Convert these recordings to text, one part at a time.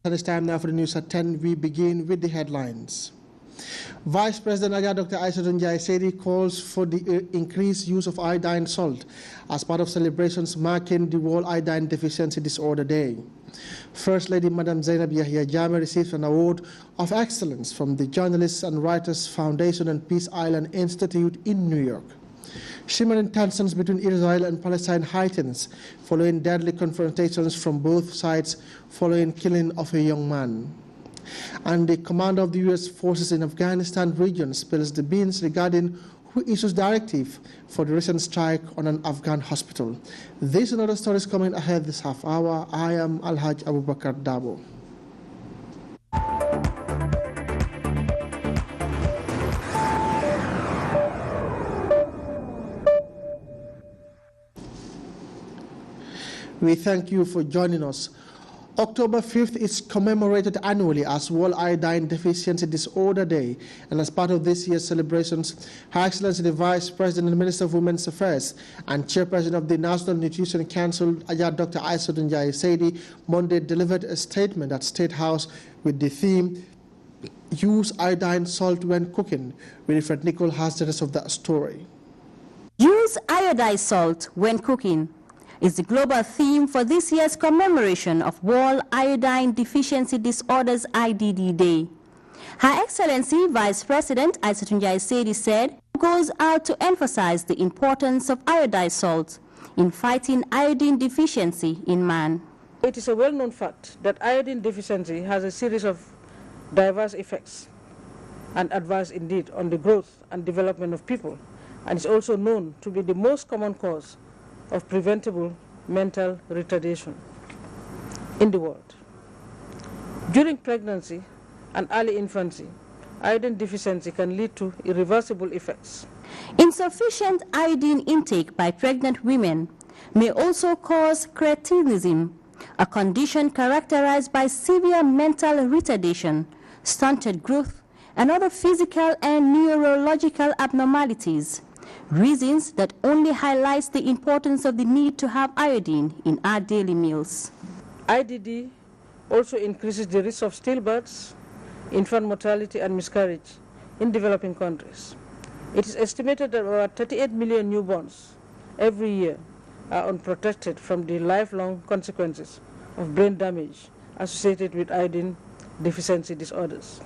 At this time now for the news at 10, we begin with the headlines. Vice President Dr. Aissatou Njie Seydi calls for the increased use of iodine salt as part of celebrations marking the World Iodine Deficiency Disorder Day. First Lady Madam Zainab Yahya Jammeh received an award of excellence from the Journalists and Writers Foundation and Peace Island Institute in New York. Shimmering tensions between Israel and Palestine heightens following deadly confrontations from both sides following killing of a young man. And the commander of the U.S. forces in Afghanistan region spills the beans regarding who issues directive for the recent strike on an Afghan hospital. These and other stories coming ahead this half hour. I am ALHAJI ABUBAKAR DARBO. We thank you for joining us. October 5th is commemorated annually as World Iodine Deficiency Disorder Day, and as part of this year's celebrations, Her Excellency the Vice President and Minister of Women's Affairs and Chairperson of the National Nutrition Council, Dr. Aissatou Njie Seydi, Monday delivered a statement at State House with the theme, Use Iodine Salt When Cooking. Winifred Nicol has the rest of that story. Use iodine salt when cooking is the global theme for this year's commemoration of World Iodine Deficiency Disorders IDD Day. Her Excellency Vice President Aissatou Njie Seydi said goes out to emphasize the importance of iodine salt in fighting iodine deficiency in man. It is a well-known fact that iodine deficiency has a series of diverse effects and adverse indeed on the growth and development of people, and is also known to be the most common cause of preventable mental retardation in the world. During pregnancy and early infancy, iodine deficiency can lead to irreversible effects. Insufficient iodine intake by pregnant women may also cause cretinism, a condition characterized by severe mental retardation, stunted growth, and other physical and neurological abnormalities. Reasons that only highlights the importance of the need to have iodine in our daily meals. IDD also increases the risk of stillbirths, infant mortality and miscarriage in developing countries. It is estimated that about 38 million newborns every year are unprotected from the lifelong consequences of brain damage associated with iodine deficiency disorders.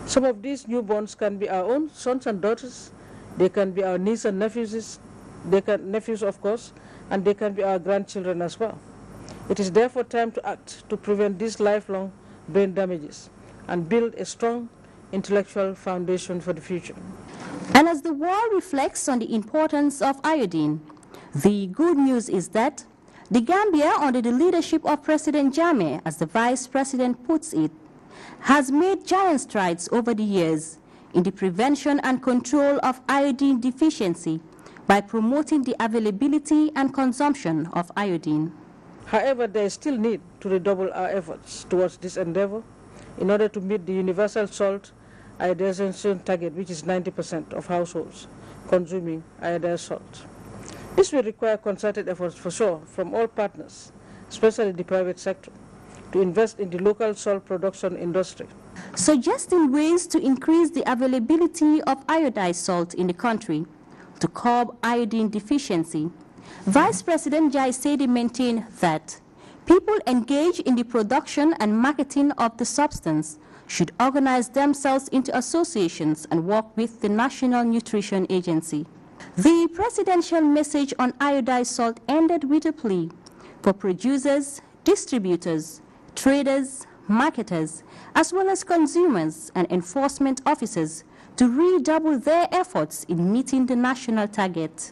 Some of these newborns can be our own sons and daughters. They can be our nieces and nephews, nephews of course, and they can be our grandchildren as well. It is therefore time to act to prevent these lifelong brain damages and build a strong intellectual foundation for the future. And as the world reflects on the importance of iodine, the good news is that the Gambia, under the leadership of President Jammeh, as the Vice President puts it, has made giant strides over the years in the prevention and control of iodine deficiency by promoting the availability and consumption of iodine. However, there is still need to redouble our efforts towards this endeavor in order to meet the universal salt iodization target, which is 90% of households consuming iodized salt. This will require concerted efforts for sure from all partners, especially the private sector, to invest in the local salt production industry. Suggesting ways to increase the availability of iodized salt in the country to curb iodine deficiency, Vice President Njie Seydi maintained that people engaged in the production and marketing of the substance should organize themselves into associations and work with the National Nutrition Agency. The presidential message on iodized salt ended with a plea for producers, distributors, traders, marketers, as well as consumers and enforcement officers to redouble their efforts in meeting the national target.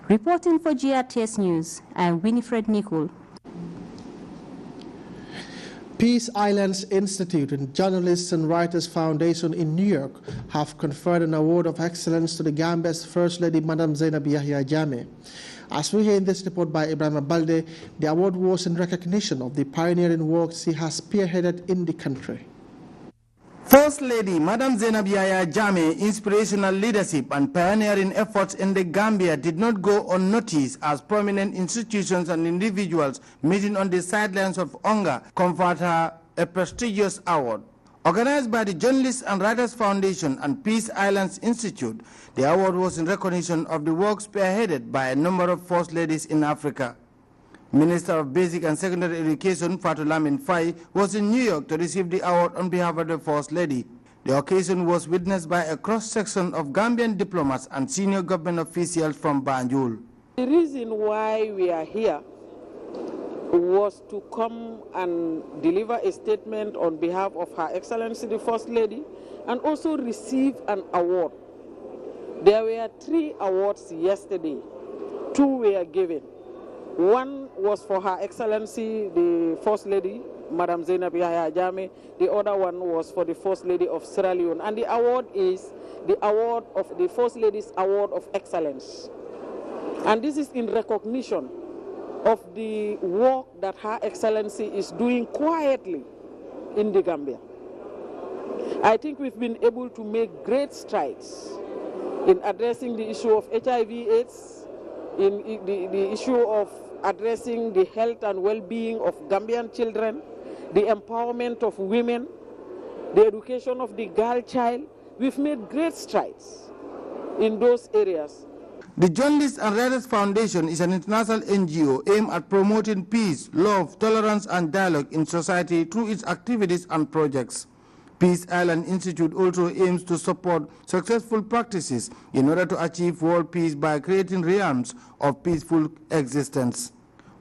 Reporting for Grts News, I'm Winifred Nicol. Peace Islands Institute and Journalists and Writers Foundation in New York have conferred an award of excellence to the Gambia's First Lady Madam Zainab Yahya Jammeh. As we hear in this report by Ibrahim Balde, the award was in recognition of the pioneering work she has spearheaded in the country. First Lady Madam Zainab Yahya Jammeh's inspirational leadership and pioneering efforts in the Gambia did not go unnoticed as prominent institutions and individuals meeting on the sidelines of hunger conferred her a prestigious award. Organized by the Journalists and Writers Foundation and Peace Islands Institute, the award was in recognition of the work spearheaded by a number of First Ladies in Africa. Minister of Basic and Secondary Education, Fatou Lamin Faye, was in New York to receive the award on behalf of the First Lady. The occasion was witnessed by a cross-section of Gambian diplomats and senior government officials from Banjul. The reason why we are here was to come and deliver a statement on behalf of Her Excellency the First Lady and also receive an award. There were 3 awards yesterday. 2 were given. One was for Her Excellency the First Lady, Madam Zainab Yahya Jammeh. The other one was for the First Lady of Sierra Leone. And the award is the award of the First Lady's Award of Excellence. And this is in recognition of the work that Her Excellency is doing quietly in the Gambia. I think we've been able to make great strides in addressing the issue of HIV/AIDS, in the issue of addressing the health and well-being of Gambian children, the empowerment of women, the education of the girl child. We've made great strides in those areas. The Journalists and Writers Foundation is an international NGO aimed at promoting peace, love, tolerance, and dialogue in society through its activities and projects. Peace Island Institute also aims to support successful practices in order to achieve world peace by creating realms of peaceful existence.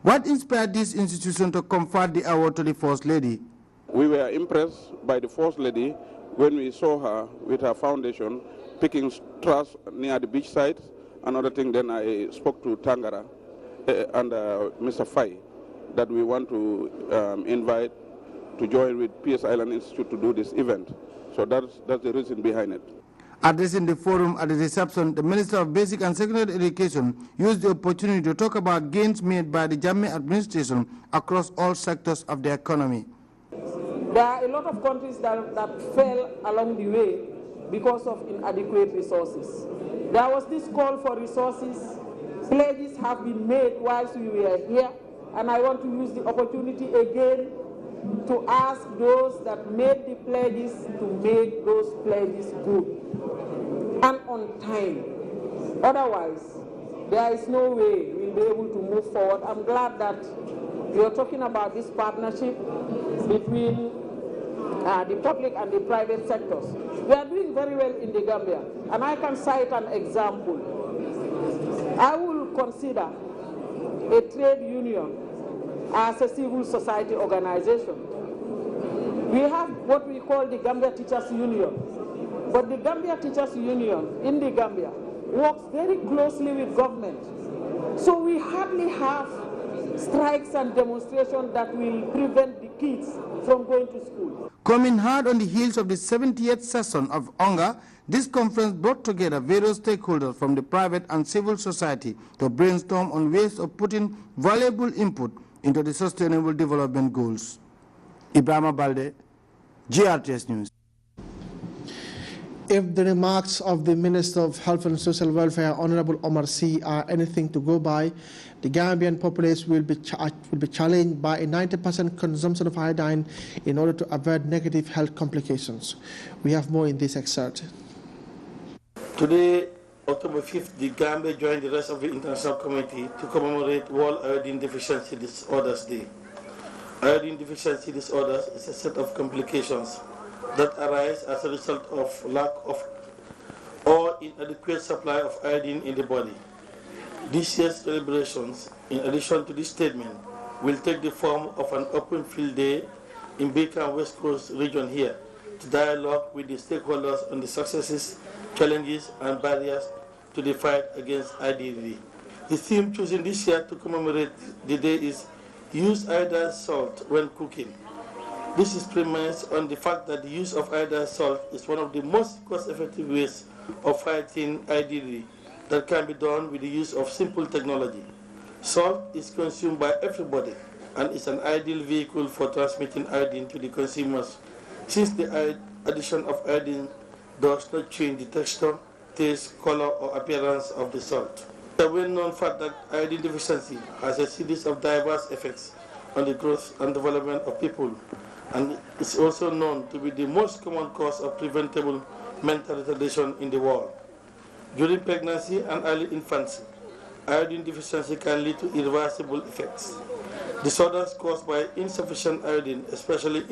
What inspired this institution to confer the award to the First Lady? We were impressed by the First Lady when we saw her with her foundation picking trash near the beach side. Another thing, then I spoke to Tangara and Mr. Faye that we want to invite to join with Peace Island Institute to do this event. So that's the reason behind it. Addressing the forum at the reception, the Minister of Basic and Secondary Education used the opportunity to talk about gains made by the Jammeh administration across all sectors of the economy. There are a lot of countries that fell along the way because of inadequate resources. There was this call for resources. Pledges have been made whilst we were here, and I want to use the opportunity again to ask those that made the pledges to make those pledges good and on time. Otherwise, there is no way we'll be able to move forward. I'm glad that you're talking about this partnership between the public and the private sectors. We are doing very well in the Gambia, and I can cite an example. I will consider a trade union as a civil society organization. We have what we call the Gambia Teachers Union, but the Gambia Teachers Union in the Gambia works very closely with government. So we hardly have strikes and demonstrations that will prevent the kids from going to school. Coming hard on the heels of the 70th session of UNGA, this conference brought together various stakeholders from the private and civil society to brainstorm on ways of putting valuable input into the Sustainable Development Goals. Ibrahima Balde, Grts News. If the remarks of the Minister of Health and Social Welfare, Honorable Omar Sy, are anything to go by, the Gambian populace will be challenged by a 90% consumption of iodine in order to avoid negative health complications. We have more in this excerpt. Today, October 5th, the Gambia joined the rest of the international community to commemorate World Iodine Deficiency Disorders Day. Iodine deficiency disorders is a set of complications that arise as a result of lack of or inadequate supply of iodine in the body. This year's celebrations, in addition to this statement, will take the form of an open field day in Baker West Coast region here to dialogue with the stakeholders on the successes, challenges, and barriers to the fight against IDD. The theme chosen this year to commemorate the day is Use iodine salt when cooking. This is premised on the fact that the use of iodine salt is one of the most cost-effective ways of fighting IDD that can be done with the use of simple technology. Salt is consumed by everybody and is an ideal vehicle for transmitting iodine to the consumers, since the addition of iodine does not change the texture, taste, color, or appearance of the salt. The well-known fact that iodine deficiency has a series of diverse effects on the growth and development of people and is also known to be the most common cause of preventable mental retardation in the world. During pregnancy and early infancy, iodine deficiency can lead to irreversible effects. Disorders caused by insufficient iodine, especially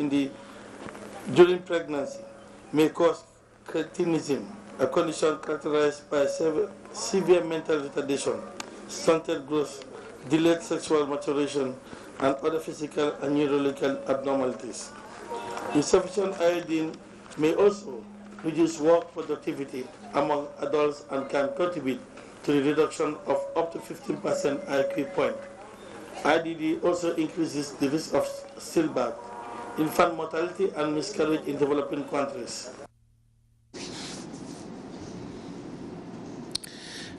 during pregnancy, may cause cretinism, a condition characterized by severe mental retardation, stunted growth, delayed sexual maturation, and other physical and neurological abnormalities. Insufficient iodine may also reduce work productivity among adults and can contribute to the reduction of up to 15% IQ point. IDD also increases the risk of stillbirth, infant mortality, and miscarriage in developing countries.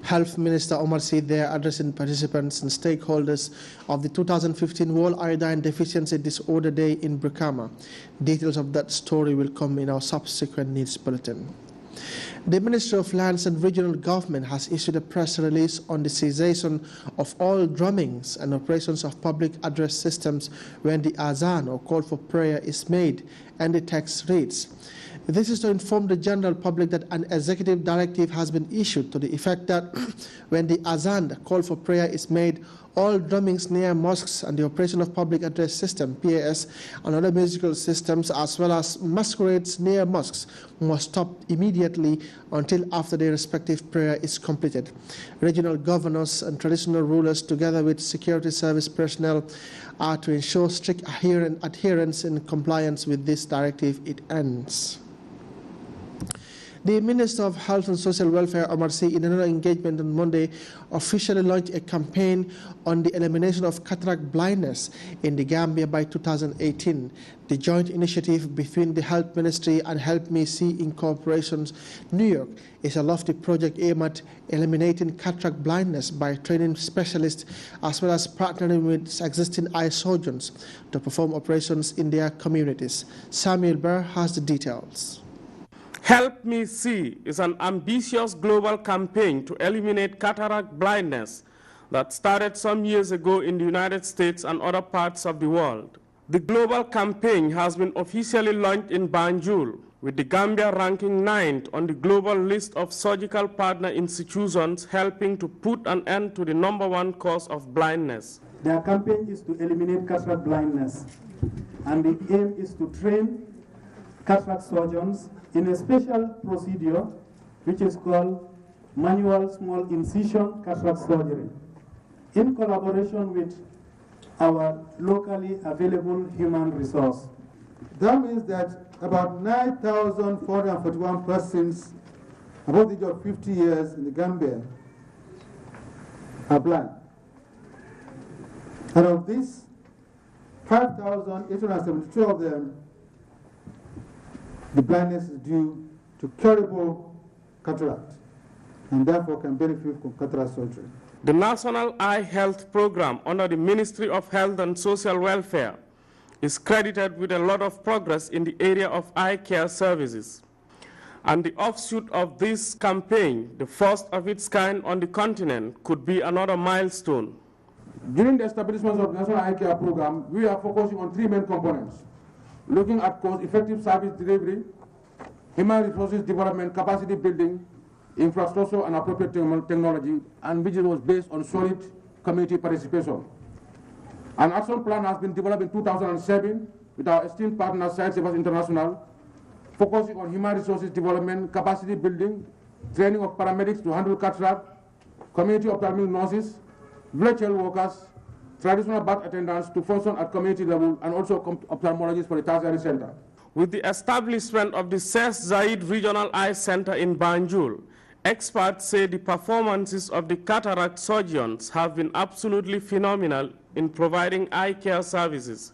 Health Minister Omar Said there addressing participants and stakeholders of the 2015 World Iodine Deficiency Disorder Day in Brikama. Details of that story will come in our subsequent news bulletin. The Ministry of Lands and Regional Government has issued a press release on the cessation of all drummings and operations of public address systems when the azan or call for prayer is made, and the text reads, "This is to inform the general public that an executive directive has been issued to the effect that when the azan, the call for prayer, is made, all drummings near mosques and the operation of public address system, PAS, and other musical systems, as well as masquerades near mosques, must stop immediately until after their respective prayer is completed. Regional governors and traditional rulers, together with security service personnel, are to ensure strict adherence and compliance with this directive," it ends. The Minister of Health and Social Welfare, Omar Sy, in another engagement on Monday, officially launched a campaign on the elimination of cataract blindness in the Gambia by 2018. The joint initiative between the Health Ministry and Help Me See Incorporation's New York is a lofty project aimed at eliminating cataract blindness by training specialists as well as partnering with existing eye surgeons to perform operations in their communities. Samuel Burr has the details. Help Me See is an ambitious global campaign to eliminate cataract blindness that started some years ago in the United States and other parts of the world. The global campaign has been officially launched in Banjul, with the Gambia ranking 9th on the global list of surgical partner institutions helping to put an end to the #1 cause of blindness. Their campaign is to eliminate cataract blindness, and the aim is to train cataract surgeons in a special procedure which is called manual small incision cataract surgery, in collaboration with our locally available human resource. That means that about 9,441 persons above the age of 50 years in the Gambia are blind. And of these, 5,872 of them, the blindness is due to curable cataract and therefore can benefit from cataract surgery. The National Eye Health Program under the Ministry of Health and Social Welfare is credited with a lot of progress in the area of eye care services. And the offshoot of this campaign, the first of its kind on the continent, could be another milestone. During the establishment of the National Eye Care Program, we are focusing on 3 main components: looking at cost-effective service delivery, human resources development, capacity building, infrastructure, and appropriate technology, and which was based on solid community participation. An action plan has been developed in 2007 with our esteemed partner, Sight Savers International, focusing on human resources development, capacity building, training of paramedics to handle cataract, community ophthalmic nurses, village health workers, traditional birth attendants to function at community level, and also ophthalmologists for the tertiary center. With the establishment of the Sheikh Zayed Regional Eye Center in Banjul, experts say the performances of the cataract surgeons have been absolutely phenomenal in providing eye care services.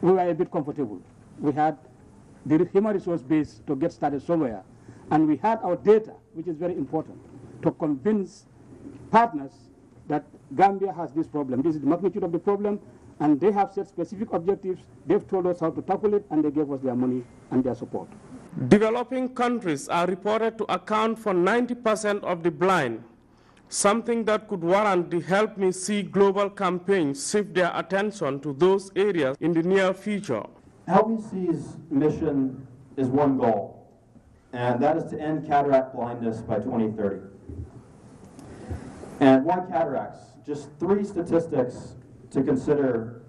We were a bit comfortable. We had the human resource base to get started somewhere, and we had our data, which is very important, to convince partners that Gambia has this problem. This is the magnitude of the problem, and they have set specific objectives. They've told us how to tackle it, and they gave us their money and their support. Developing countries are reported to account for 90% of the blind, something that could warrant the Help Me See global campaign shift their attention to those areas in the near future. Help Me See's mission is one goal, and that is to end cataract blindness by 2030. And why cataracts? Just 3 statistics to consider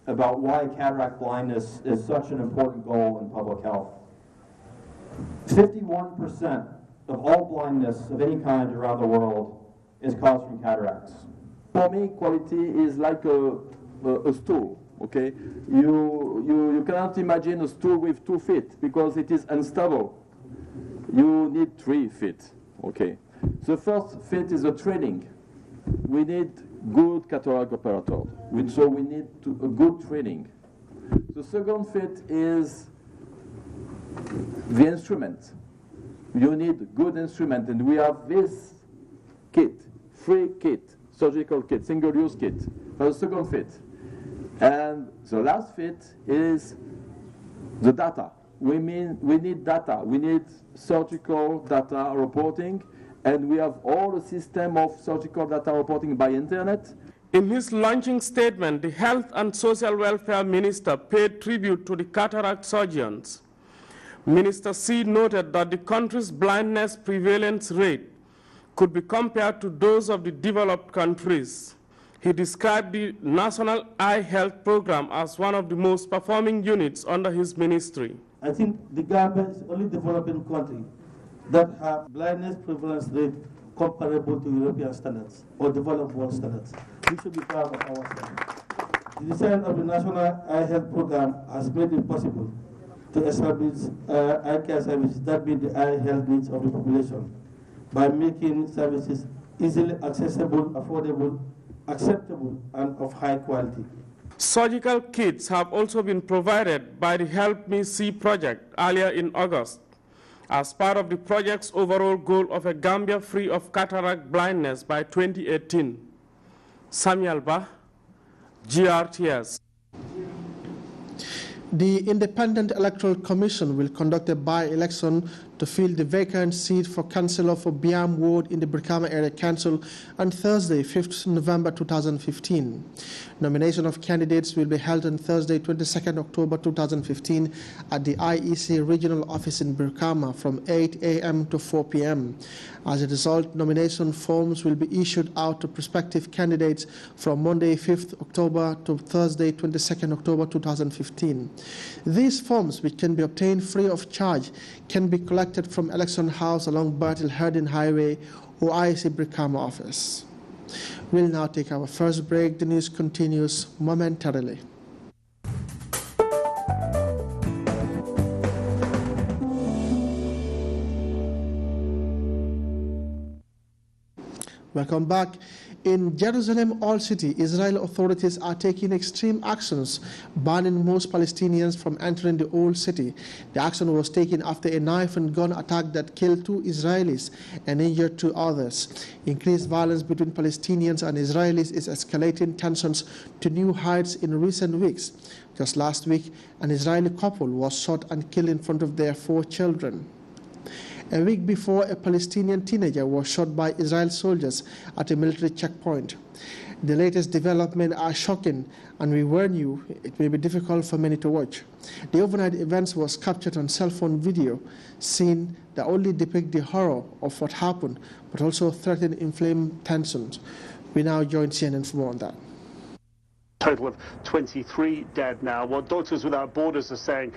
about why cataract blindness is such an important goal in public health. 51% of all blindness of any kind around the world is caused from cataracts. For me, quality is like a stool, okay? You cannot imagine a stool with 2 feet because it is unstable. You need 3 feet, okay? The first feet is the training. We need good cataract operators, so we need a good training. The second feet is the instrument. You need good instrument, and we have this kit, free kit, surgical kit, single-use kit, for the second fit. And the last fit is the data. We need data. We need surgical data reporting, and we have all the system of surgical data reporting by internet. In his launching statement, the Health and Social Welfare Minister paid tribute to the cataract surgeons. Minister C noted that the country's blindness prevalence rate could be compared to those of the developed countries. He described the National Eye Health Program as one of the most performing units under his ministry. I think the Gambia is the only developing country that have blindness prevalence rate comparable to European standards or developed world standards. We should be proud of ourselves. The design of the National Eye Health Program has made it possible to establish eye care services that meet the eye health needs of the population by making services easily accessible, affordable, acceptable, and of high quality. Surgical kits have also been provided by the Help Me See project earlier in August as part of the project's overall goal of a Gambia free of cataract blindness by 2018. Samuel Ba, GRTS. The Independent Electoral Commission will conduct a by-election to fill the vacant seat for Councillor for Biam Ward in the Brikama Area Council on Thursday, 5th November 2015. Nomination of candidates will be held on Thursday, 22nd October 2015 at the IEC Regional Office in Brikama from 8 a.m. to 4 p.m. As a result, nomination forms will be issued out to prospective candidates from Monday, 5th October to Thursday, 22nd October 2015. These forms, which can be obtained free of charge, can be collected from Election House along Bertil Herdin Highway or IEC Brikama office. We'll now take our first break. The news continues momentarily. Welcome back. In Jerusalem, Old City, Israeli authorities are taking extreme actions, banning most Palestinians from entering the Old City. The action was taken after a knife and gun attack that killed 2 Israelis and injured 2 others. Increased violence between Palestinians and Israelis is escalating tensions to new heights in recent weeks. Just last week, an Israeli couple was shot and killed in front of their 4 children. A week before, a Palestinian teenager was shot by Israeli soldiers at a military checkpoint. The latest developments are shocking, and we warn you, it may be difficult for many to watch. The overnight events was captured on cell phone video, seen that only depict the horror of what happened, but also threaten inflamed tensions. We now join CNN for more on that. Total of 23 dead now. What Doctors Without Borders are saying,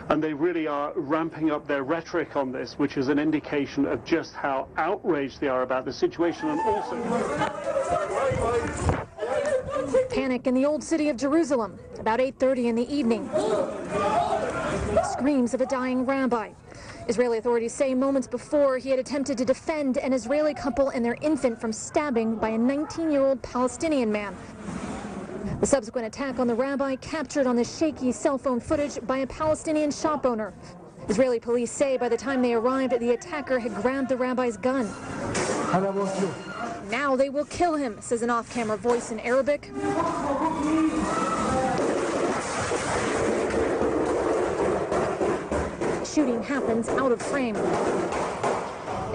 and they really are ramping up their rhetoric on this, which is an indication of just how outraged they are about the situation, and also panic in the Old City of Jerusalem about 8:30 in the evening. Screams of a dying rabbi. Israeli authorities say moments before he had attempted to defend an Israeli couple and their infant from stabbing by a 19-year-old Palestinian man. The subsequent attack on the rabbi captured on the shaky cell phone footage by a Palestinian shop owner. Israeli police say by the time they arrived, the attacker had grabbed the rabbi's gun. Now they will kill him, says an off-camera voice in Arabic. Shooting happens out of frame.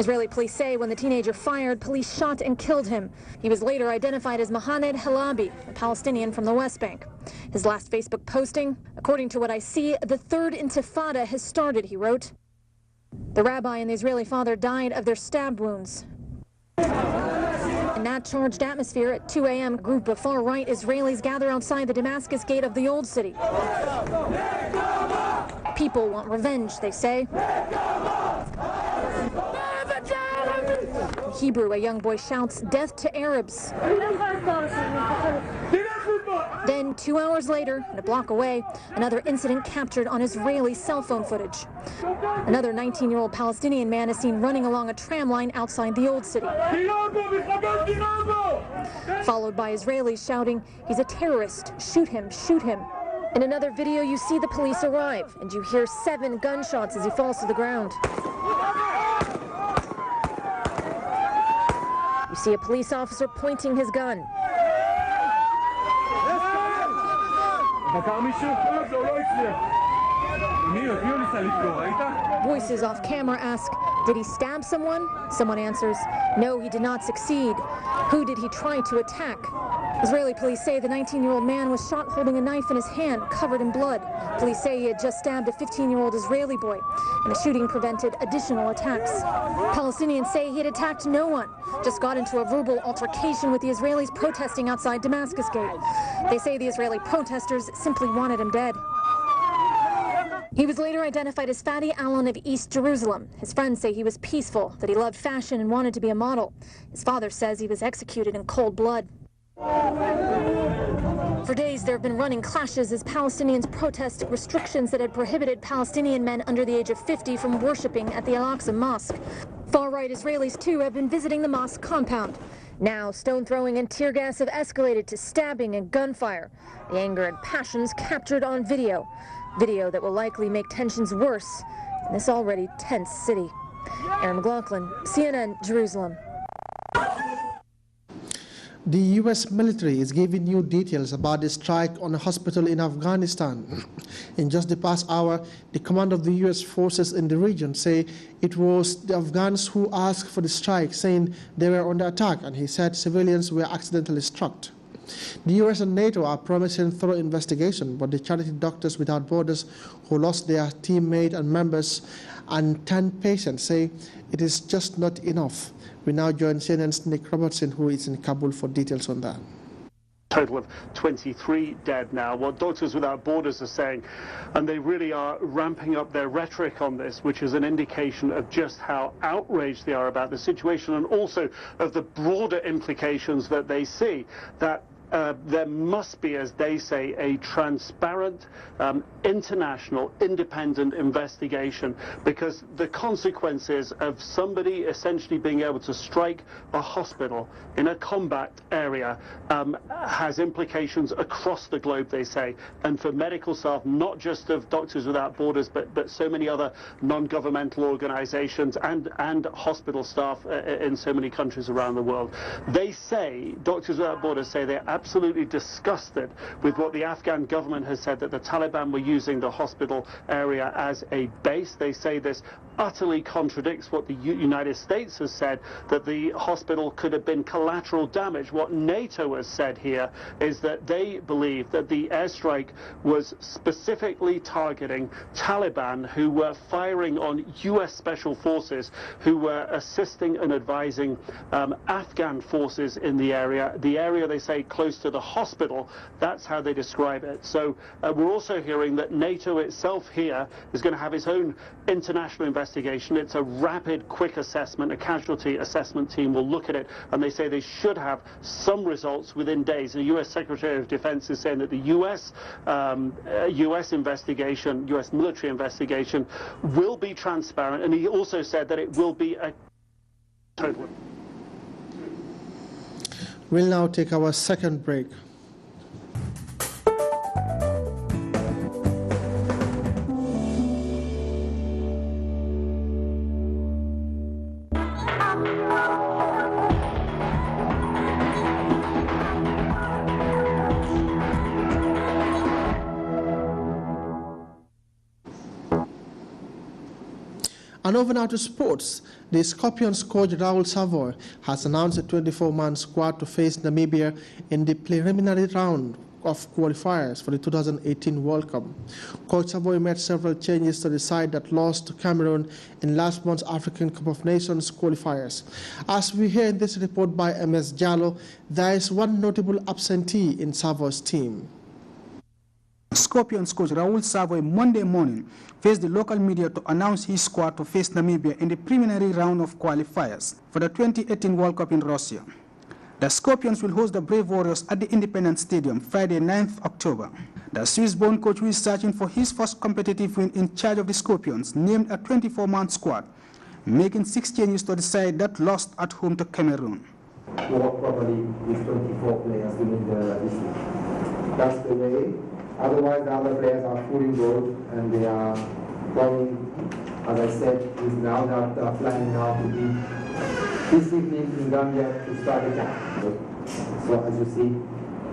Israeli police say when the teenager fired, police shot and killed him. He was later identified as Mohamed Halabi, a Palestinian from the West Bank. His last Facebook posting, "According to what I see, the third intifada has started," he wrote. The rabbi and the Israeli father died of their stab wounds. In that charged atmosphere, at 2 a.m., a group of far-right Israelis gather outside the Damascus gate of the Old City. People want revenge, they say. In Hebrew, a young boy shouts, "Death to Arabs." Then, 2 hours later, and a block away, another incident captured on Israeli cell phone footage. Another 19-year-old Palestinian man is seen running along a tram line outside the Old City, followed by Israelis shouting, "He's a terrorist, shoot him, shoot him." In another video, you see the police arrive, and you hear 7 gunshots as he falls to the ground. You see a police officer pointing his gun. Voices off camera ask, "Did he stab someone?" Someone answers, "No, he did not succeed." Who did he try to attack? Israeli police say the 19-year-old man was shot holding a knife in his hand, covered in blood. Police say he had just stabbed a 15-year-old Israeli boy, and the shooting prevented additional attacks. Palestinians say he had attacked no one, just got into a verbal altercation with the Israelis protesting outside Damascus Gate. They say the Israeli protesters simply wanted him dead. He was later identified as Fadi Alon of East Jerusalem. His friends say he was peaceful, that he loved fashion and wanted to be a model. His father says he was executed in cold blood. For days, there have been running clashes as Palestinians protest restrictions that had prohibited Palestinian men under the age of 50 from worshipping at the Al-Aqsa Mosque. Far-right Israelis, too, have been visiting the mosque compound. Now, stone throwing and tear gas have escalated to stabbing and gunfire. The anger and passions captured on video. Video that will likely make tensions worse in this already tense city. Erin McLaughlin, CNN, Jerusalem. The U.S. military is giving new details about the strike on a hospital in Afghanistan. In just the past hour, the command of the U.S. forces in the region say it was the Afghans who asked for the strike, saying they were under attack, and he said civilians were accidentally struck. The U.S. and NATO are promising thorough investigation, but the charity Doctors Without Borders, who lost their teammate and members and 10 patients, say it is just not enough. We now join CNN's Nick Robertson, who is in Kabul, for details on that. Total of 23 dead now. What Doctors Without Borders are saying, and they really are ramping up their rhetoric on this, which is an indication of just how outraged they are about the situation and also of the broader implications that they see, that there must be, as they say, a transparent, international, independent investigation, because the consequences of somebody essentially being able to strike a hospital in a combat area has implications across the globe, they say, and for medical staff, not just of Doctors Without Borders, but so many other non-governmental organizations and hospital staff in so many countries around the world. They say, Doctors Without Borders say, they're absolutely disgusted with what the Afghan government has said, that the Taliban were using the hospital area as a base. They say this utterly contradicts what the United States has said, that the hospital could have been collateral damage. What NATO has said here is that they believe that the airstrike was specifically targeting Taliban, who were firing on U.S. special forces, who were assisting and advising Afghan forces in the area, they say, close to the hospital. That's how they describe it. So we're also hearing that NATO itself here is going to have its own international investigation. It's a rapid, quick assessment. A casualty assessment team will look at it, and they say they should have some results within days. The U.S. Secretary of Defense is saying that the U.S. investigation, U.S. military investigation, will be transparent, and he also said that it will be a total. We'll now take our second break. And over now to sports. The Scorpions coach Raul Savoy has announced a 24-man squad to face Namibia in the preliminary round of qualifiers for the 2018 World Cup. Coach Savoy made several changes to the side that lost to Cameroon in last month's African Cup of Nations qualifiers. As we hear in this report by MS Jallo, there is one notable absentee in Savoy's team. Scorpions coach Raul Savoy Monday morning faced the local media to announce his squad to face Namibia in the preliminary round of qualifiers for the 2018 World Cup in Russia. The Scorpions will host the Brave Warriors at the Independence Stadium Friday 9th October. The Swiss-born coach who is searching for his first competitive win in charge of the Scorpions named a 24-man squad, making 6 changes to the side that lost at home to Cameroon. To work properly with 24 players during this league. That's the way. Otherwise, the other players are fully enrolled and they are going, as I said, is now that they are planning now to be this evening in Gambia to start the camp. So as you see,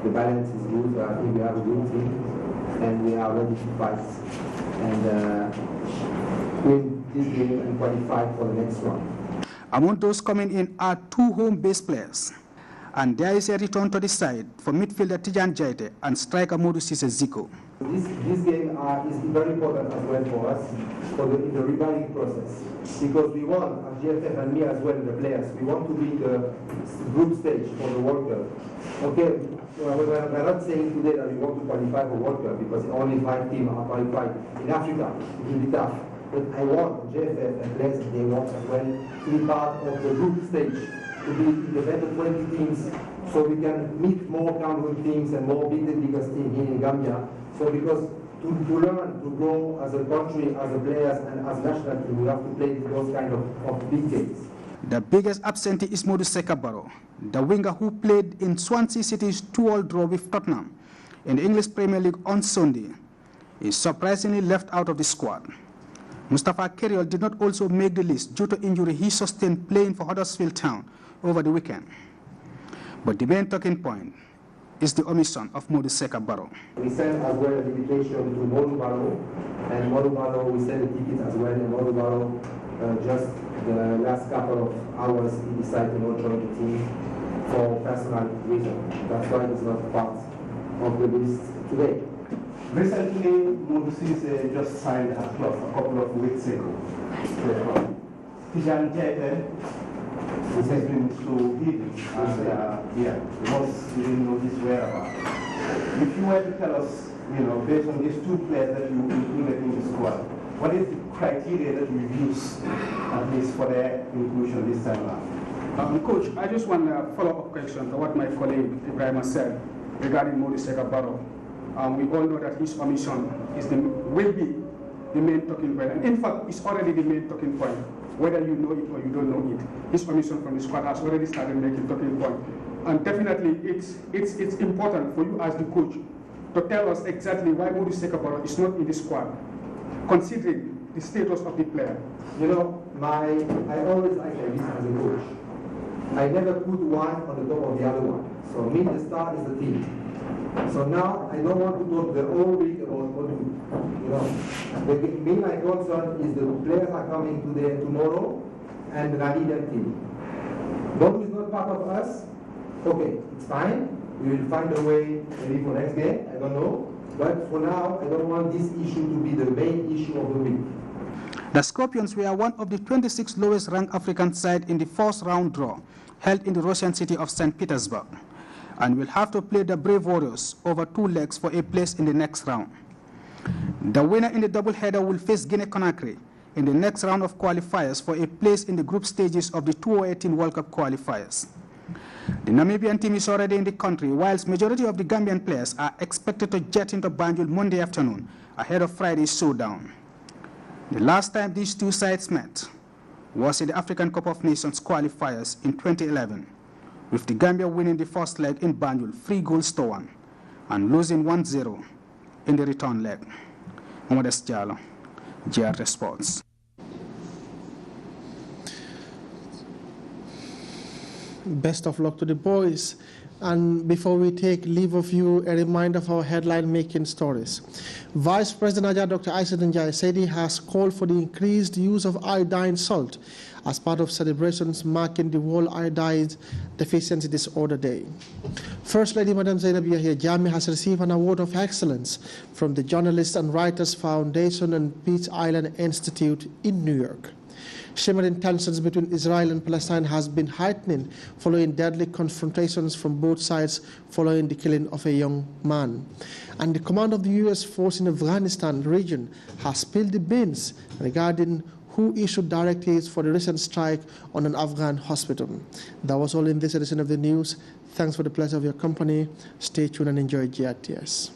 the balance is good. I think we have a good team and we are ready to fight and win this game and qualify for the next one. Among those coming in are 2 home-based players. And there is a return to the side for midfielder Tijan Jaite and striker Modou Cisse Zico. This game is very important as well for us in the rebounding process because we want, as GFF and me as well, the players, we want to be the group stage for the World Cup. Okay, we're not saying today that we want to qualify for World Cup because only 5 teams are qualified. In Africa, it will be tough. But I want GFF and players, they want as well to be part of the group stage, to be in the better 20 teams, so we can meet more Cameroon teams and more bigger teams here in Gambia. So because to learn, to grow as a country, as a players and as national team, we have to play those kind of big games. The biggest absentee is Modou Sekabaro, the winger who played in Swansea City's 2-2 draw with Tottenham in the English Premier League on Sunday, is surprisingly left out of the squad. Mustafa Keriol did not also make the list due to injury he sustained playing for Huddersfield Town over the weekend. But the main talking point is the omission of Modou Sekabaro. We sent as well an invitation to Modou Barrow, and Modou Barrow, we sent a ticket as well, and Modou Barrow, just the last couple of hours, he decided not to join the team for personal reasons. That's why he's not part of the list today. Recently, Modou Cisse just signed a club a couple of weeks ago. Tijan Jaite, this has been so hidden, and most didn't know his whereabouts. If you were to tell us, based on these 2 players that you included in the squad, what is the criteria that you use, at least for their inclusion this time around? Coach, I just want a follow-up question to what my colleague Ibrahim said regarding Modou Sekabaro. We all know that his omission will be the main talking point. And in fact, it's already the main talking point. Whether you know it or you don't know it, his omission from the squad has already started making talking point. And definitely, it's important for you as the coach to tell us exactly why Modou Sekabaro is not in the squad, considering the status of the player. I always like this as a coach. I never put one on the top of the other one. So me, the star is the team. So now I don't want to talk the whole week about what my concern is the players are coming today, tomorrow, and the Namibian team. Bodu is not part of us. Okay, it's fine. We will find a way maybe for next game. I don't know. But for now, I don't want this issue to be the main issue of the week. The Scorpions were one of the 26 lowest-ranked African sides in the first round draw held in the Russian city of St. Petersburg, and will have to play the Brave Warriors over 2 legs for a place in the next round. The winner in the doubleheader will face Guinea-Conakry in the next round of qualifiers for a place in the group stages of the 2018 World Cup qualifiers. The Namibian team is already in the country, whilst majority of the Gambian players are expected to jet into Banjul Monday afternoon ahead of Friday's showdown. The last time these 2 sides met was in the African Cup of Nations qualifiers in 2011, with the Gambia winning the first leg in Banjul 3-1 and losing 1-0 in the return leg. Modest Jallo, GRT Sports. Best of luck to the boys. And before we take leave of you, a reminder of our headline-making stories. Vice President ALHAJI Dr. Aissatou Njie Saidi has called for the increased use of iodine salt as part of celebrations marking the World Iodine Deficiency Disorder Day. First Lady Madam Zainab Yahya Jammeh has received an award of excellence from the Journalists and Writers Foundation and Peace Island Institute in New York. Shimmering tensions between Israel and Palestine has been heightening following deadly confrontations from both sides following the killing of a young man. And the command of the U.S. force in Afghanistan region has spilled the beans regarding who issued directives for the recent strike on an Afghan hospital. That was all in this edition of the news. Thanks for the pleasure of your company. Stay tuned and enjoy GRTS.